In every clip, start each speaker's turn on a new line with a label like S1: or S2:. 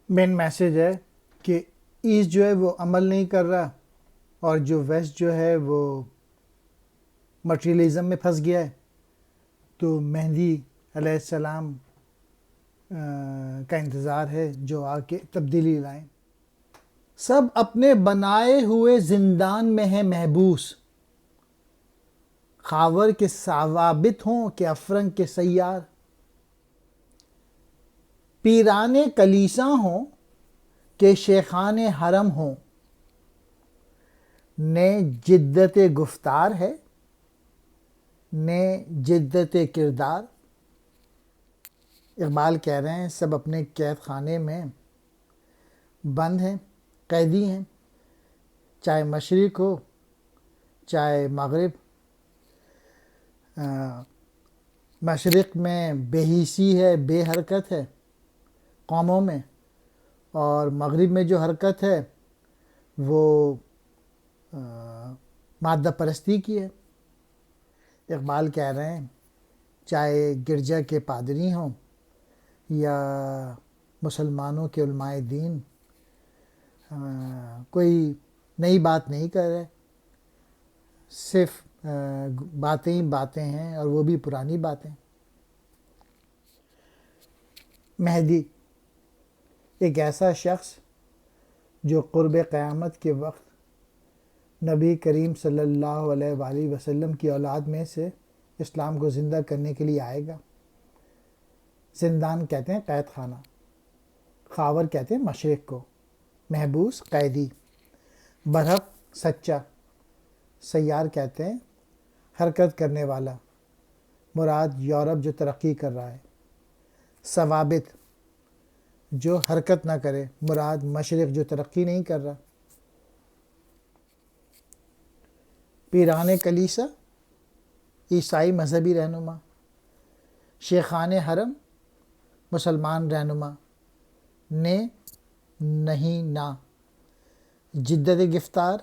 S1: Main message ہے کہ asset جو ہے وہ عمل نہیں کر رہا، اور جو ویسٹ جو ہے وہ مٹیریلزم میں پھنس گیا ہے. تو مہدی علیہ السلام کا انتظار ہے جو آ کے تبدیلی لائیں. سب اپنے بنائے ہوئے زندان میں ہیں محبوس، خاور کے ثوابت ہوں کہ افرنگ کے سیار. پیران کلیساں ہوں کہ شیخان حرم ہوں، نے جدت گفتار ہے نے جدت کردار. اقبال کہہ رہے ہیں سب اپنے قید خانے میں بند ہیں، قیدی ہیں، چاہے مشرق ہو چاہے مغرب. مشرق میں بے حیثی ہے، بے حرکت ہے قوموں میں، اور مغرب میں جو حرکت ہے وہ مادہ پرستی کی ہے. اقبال کہہ رہے ہیں چاہے گرجا کے پادری ہوں یا مسلمانوں کے علماء دین، کوئی نئی بات نہیں کر رہے، صرف باتیں ہی باتیں ہیں، اور وہ بھی پرانی باتیں. مہدی ایک ایسا شخص جو قرب قیامت کے وقت نبی کریم صلی اللہ علیہ وآلہ وسلم کی اولاد میں سے اسلام کو زندہ کرنے کے لیے آئے گا. زندان کہتے ہیں قید خانہ، خاور کہتے ہیں مشرق کو، محبوس قیدی، برحق سچا، سیار کہتے ہیں حرکت کرنے والا، مراد یورپ جو ترقی کر رہا ہے. ثوابت جو حرکت نہ کرے، مراد مشرق جو ترقی نہیں کر رہا. پیران کلیسا عیسائی مذہبی رہنما، شیخان حرم مسلمان رہنما، نے نہیں نہ، جدت گفتار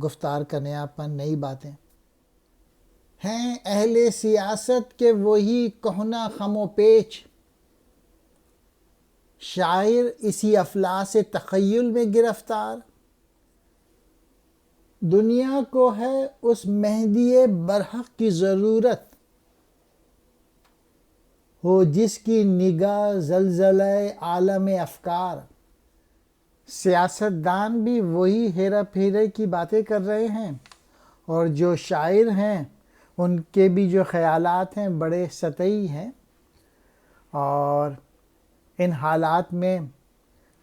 S1: گفتار کا نیاپن، نئی باتیں. ہیں اہل سیاست کے وہی کہنا خم و پیچ، شاعر اسی افلاس تخیل میں گرفتار. دنیا کو ہے اس مہدی برحق کی ضرورت، ہو جس کی نگاہ زلزلہ عالم افکار. سیاست دان بھی وہی ہیرا پھیرے کی باتیں کر رہے ہیں، اور جو شاعر ہیں ان کے بھی جو خیالات ہیں بڑے سطحی ہیں. اور ان حالات میں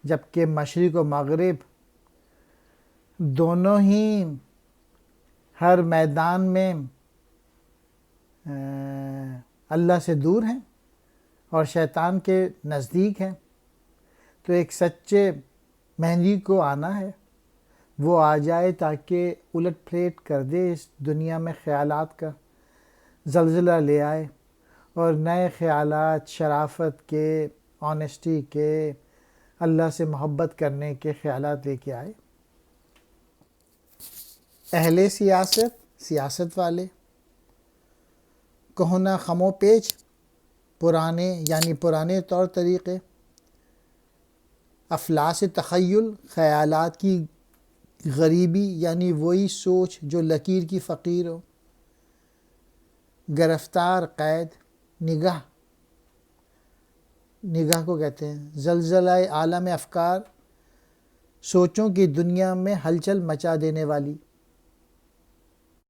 S1: جبکہ مشرق و مغرب دونوں ہی ہر میدان میں اللہ سے دور ہیں اور شیطان کے نزدیک ہیں، تو ایک سچے مہدی کو آنا ہے. وہ آ جائے تاکہ الٹ پھلیٹ کر دے اس دنیا میں، خیالات کا زلزلہ لے آئے اور نئے خیالات، شرافت کے، آنیسٹی کے، اللہ سے محبت کرنے کے خیالات لے کے آئے. اہل سیاست والے، کہنا خم و پیچ پرانے یعنی پرانے طور طریقے، افلاس تخیل خیالات کی غریبی یعنی وہی سوچ جو لکیر کی فقیر ہو، گرفتار قید، نگاہ کو کہتے ہیں زلزلہ عالم افکار، سوچوں کی دنیا میں ہلچل مچا دینے والی.